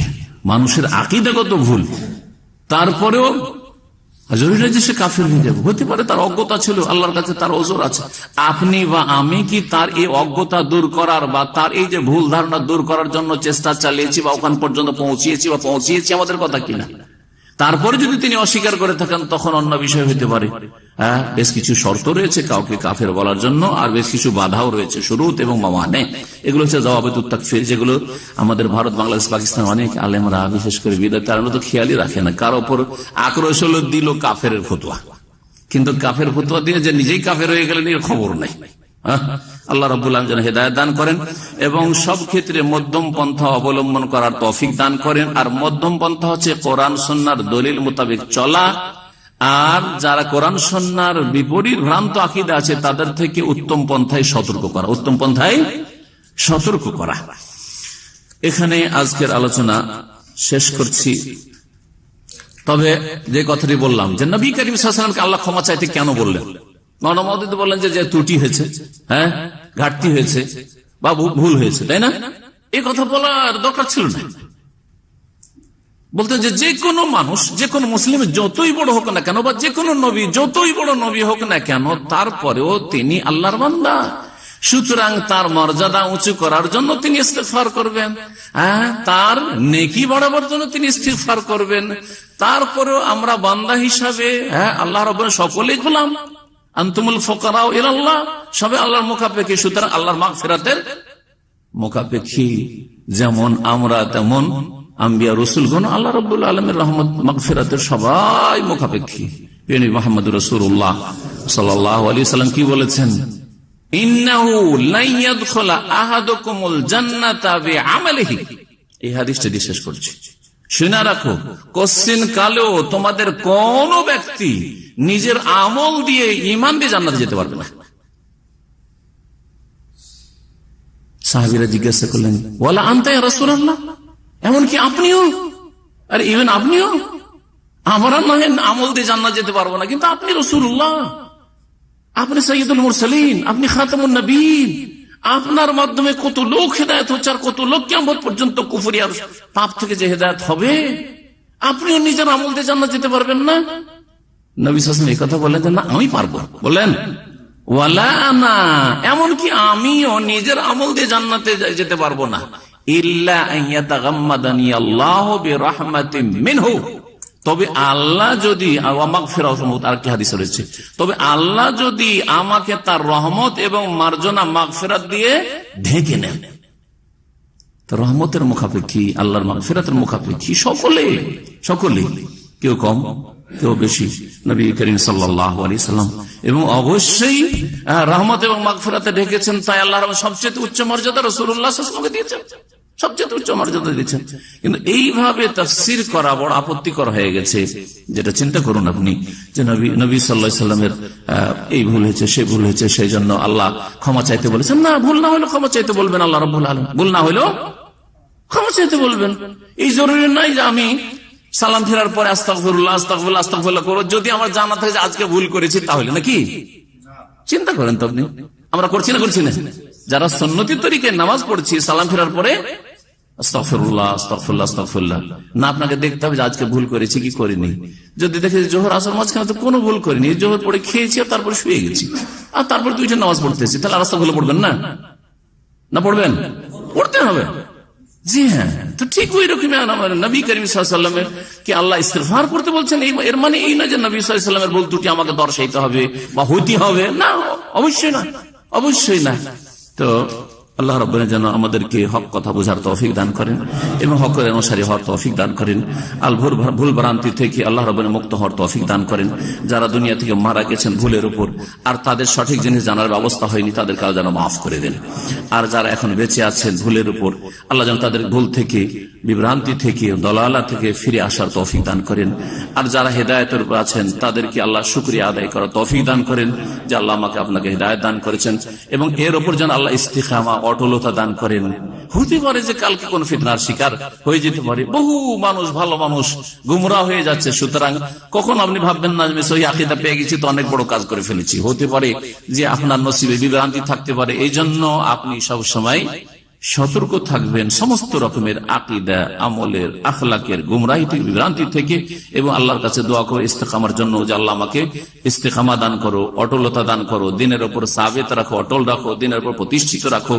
মানুষের আকীদাগত ভুল, তারপরেও জরুরি যে সে কাফের হয়ে যাবে, হতে পারে তার অজ্ঞতা ছিল, আল্লাহর কাছে তার ওজর আছে। আপনি বা আমি কি তার এই অজ্ঞতা দূর করার বা তার এই যে ভুল ধারণা দূর করার জন্য চেষ্টা চালিয়েছি বা ওখান পর্যন্ত পৌঁছিয়েছি আমাদের কথা কিনা? তারপরে যদি তিনি অস্বীকার করে থাকেন তখন অন্য বিষয় হতে পারে। বেশ কিছু শর্ত রয়েছে কাউকে কাফের বলার জন্য, আর বেশ কিছু বাধাও রয়েছে, শুরুত এবং মাওয়ানে। এগুলো হচ্ছে জওয়াবেতুত তাকফির, যেগুলো আমাদের ভারত, বাংলাদেশ, পাকিস্তান অনেক আলেমরা, বিশেষ করে বিদাত, তারা তো খেয়ালই রাখে না। কার ওপর আক্রোশ হলো, দিল কাফের ফতোয়া, কিন্তু কাফের ফতোয়া দিয়ে যে নিজেই কাফের হয়ে গেলেন এর খবর নাই। আল্লাহ রাব্বুল আলামিন যেন হেদায়েত দান করেন এবং সব ক্ষেত্রে মধ্যম পন্থা অবলম্বন করার তৌফিক দান করেন। আর মধ্যম পন্থা হচ্ছে কোরআন সুন্নাহর দলিল মোতাবেক চলা, আর যারা কোরআন সুন্নাহর বিপরীত ভ্রান্ত আকীদা আছে তাদের থেকে উত্তম পন্থায় সতর্ক করা, উত্তম পন্থায় সতর্ক করা। এখানে আজকের আলোচনা শেষ করছি। তবে যে কথাটি বললাম যে নবী করিম সাল্লাল্লাহু আলাইহি ওয়াসাল্লামকে আল্লাহ ক্ষমা চাইতে কেন বললেন? মওলানা মওদুদি বললেন যে ত্রুটি হয়েছে, ঘাটতি হয়েছে বা ভুল হয়েছে, তাই না? এই কথা বলার দরকার ছিল না। বলতেন যে কোনো মানুষ, যে কোনো মুসলিম যতই বড় হোক না কেন, বা যে কোনো নবী যতই বড় নবী হোক না কেন, তারপরেও তিনি আল্লাহর বান্দা, সুতরাং তার মর্যাদা উঁচু করার জন্য তিনি ইস্তিগফার করবেন, তার নেকি বাড়াবার জন্য তিনি ইস্তিগফার করবেন। তারপরেও আমরা বান্দা হিসাবে আল্লাহ রাব্বুল সকলেই গোলাম, আনতুমুল ফুকারা ইলাল্লাহ, সবে আল্লাহর মুখাপেক্ষী। সুতরাং আল্লাহর মাগফিরাতের মুখাপেক্ষী যেমন আমরা, তেমন আম্বিয়া রাসূলগণ আল্লাহ রাব্বুল আলামিনের রহমত মাগফিরাতের সবাই মুখাপেক্ষী। নবী মুহাম্মদ রাসূলুল্লাহ সাল্লাল্লাহু আলাইহি ওয়াসাল্লাম কি বলেছেন? ইন্নাহু লা ইয়াদখুলু আহাদুকুমুল জান্নাতা বিআমালিহি। এই হাদিসটা দিয়ে শেষ করছি। শুনে রাখো, কোশ্চিন কালেও তোমাদের কোন ব্যক্তি নিজের আমল দিয়ে, ঈমান দিয়ে জান্নাতে যেতে পারবে না। সাহাবীরা জিজ্ঞাসা করলেন, ওয়ালা আনতা ইয়া রাসূলুল্লাহ, এমনকি আপনিও? আরে ইভেন আপনিও? আমরা নয় আমল দিয়ে জান্নাত যেতে পারবো না, কিন্তু আপনি রাসূলুল্লাহ, আপনি সাইয়্যিদুল মুরসালিন, আপনি খাতামুন নবীন, আপনার মাধ্যমে কত লোক হেদায়েত হচ্ছে, আর কত লোক কিয়ামত পর্যন্ত কুফরি আর পাপ থেকে যে হেদায়েত হবে, আপনিও নিজের আমল দিয়ে জান্নাত যেতে পারবেন না? নবী সাল্লাল্লাহু আলাইহি ওয়াসাল্লাম এই কথা বললেন যে না, আমি পারবো। বলেন ওয়ালা আনা, এমনকি আমিও নিজের আমল দিয়ে জান্নাতে যেতে পারবো না, ইল্লা আইয়াতাগাম্মাদানি আল্লাহু বিরাহমাতিন মিনহু, তবে আল্লাহ যদি, আরেকটি হাদিস রয়েছে, তবে আল্লাহ যদি আমাকে তার রহমত এবং মার্জনা মাগফিরাত দিয়ে ঢেকে নেন। রহমতের মুখাপেক্ষী, আল্লাহর মাগফিরাতের মুখাপেক্ষী সকলে, কেউ কম কেউ বেশি, নবী করিম সাল্লাল্লাহু আলাইহি সাল্লাম। এবং অবশ্যই রহমত এবং মাগফিরাতে ঢেকেছেন, তাই আল্লাহর সবচেয়ে উচ্চ মর্যাদা রাসূলুল্লাহ সাল্লাল্লাহু আলাইহি ওয়াসাল্লামকে দিয়েছেন, সবচেয়ে উচ্চ মর্যাদা দিয়েছেন। কিন্তু এইভাবে তাফসীর করা বড় আপত্তিকর হয়ে গেছে। যেটা চিন্তা করুন আপনি, যে নবী সাল্লাল্লাহু আলাইহি সাল্লামের এই ভুল হয়েছে, সে ভুল হয়েছে, সেই জন্য আল্লাহ ক্ষমা চাইতে বলেছেন। না, ভুল না হলে ক্ষমা চাইতে বলবেন আল্লাহ রাব্বুল আলামিন, ভুল না হলেও ক্ষমা চাইতে বলবেন। এই জরুরি নাই যে আমি সালাম ফেরার পরে আস্তাগফিরুল্লাহ আস্তাগফিরুল্লাহ আস্তাগফিরুল্লাহ করো, যদি আমার জানা থাকে যে আজকে ভুল করেছি, তাহলে নাকি? চিন্তা করেন তো আপনি, আমরা করছি না যারা সুন্নতি তরিকায় নামাজ পড়ছি সালাম ফেরার পরে আস্তাগফিরুল্লাহ আস্তাগফিরুল্লাহ আস্তাগফিরুল্লাহ, না আপনাকে দেখতে হবে যে আজকে ভুল করেছি কি করিনি। যদি দেখে জোহর আসর মাঝখানে তো কোনো ভুল করিনি, জোহর পড়ে খেয়েছি আর তারপর শুয়ে গেছি, আর তারপর দুইটা নামাজ পড়তেছি, তাহলে আর আস্তাগফিরুল্লাহ পড়বেন না? না পড়বেন? পড়তে হবে। জি হ্যাঁ, তো ঠিক ওই রকমই নবী করিম সাল্লাল্লাহু আলাইহি ওয়াসাল্লামের কি আল্লাহ ইস্তিগফার করতে বলছেন, এর মানে এই না যে নবী সাল্লাল্লাহু আলাইহি ওয়াসাল্লামের ভুল ত্রুটি আমাকে দর্শাইতে হবে বা হইতে হবে, না, অবশ্যই না, অবশ্যই না। তো আল্লাহ রাব্বুল যেন আমাদেরকে হক কথা বোঝার তৌফিক দান করেন এবং হকের অনুসারী হওয়ার তৌফিক দান করেন। আল ভুল ভ্রান্তি থেকে আল্লাহ রাব্বুল মুক্ত হওয়ার তৌফিক দান করেন। যারা দুনিয়া থেকে মারা গেছেন ভুলের উপর, আর তাদের সঠিক জিনিস জানার ব্যবস্থা হয়নি, তাদেরকে আল্লাহ যেন মাফ করে দেন। আর যারা এখন বেঁচে আছেন ভুলের উপর, আল্লাহ যেন তাদের ভুল থেকে, বিভ্রান্তি থেকে, দলালা থেকে ফিরে আসার তৌফিক দান করেন। আর যারা হেদায়েতের উপর আছেন তাদেরকে আল্লাহ শুকরিয়া আদায় করার তৌফিক দান করেন যে আল্লাহ আমাকে আপনাকে হেদায়েত দান করেছেন, এবং এর উপর যেন আল্লাহ ইস্তিকামা, অটলতা দান করেন। হতে পারে যে কালকে কোন ফিতনার শিকার হয়ে যেতে পারে, বহু মানুষ, ভালো মানুষ গুমরাহ হয়ে যাচ্ছে। সুতরাং কখন আপনি ভাববেন না যে সহি আকীদা পেয়ে গেছি তো অনেক বড় কাজ করে ফেলেছি। হতে পারে যে আপনার নসিবে বিভ্রান্তি থাকতে পারে। এই জন্য আপনি সব সময় সতর্ক থাকবেন সমস্ত রকমের আকীদা, আমলের, আখলাকের গুমরাহি থেকে, বিভ্রান্তি থেকে, এবং আল্লাহর কাছে দোয়া করো ইস্তেকামার জন্য যে আল্লাহ আমাকে ইস্তেকামা দান করো, অটলতা দান করো, দিনের উপর সাবিত রাখো, অটল রাখো, দিনের উপর প্রতিষ্ঠিত রাখো।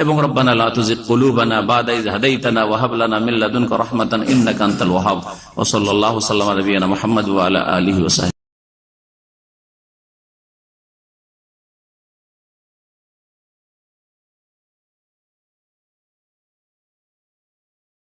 এবং রব্বানা লা তুযিগ কুলুবানা বাদা ইয হাদাইতানা ওয়া হাব লানা মিন লাদুনকা রাহমাতান ইন্নাকা আনতাল ওয়াহ্হাব। ওয়া সাল্লাল্লাহু সাল্লামা আলা নবিয়িনা মুহাম্মদ ওয়া আলা আলিহি ওয়া সাহবিহি।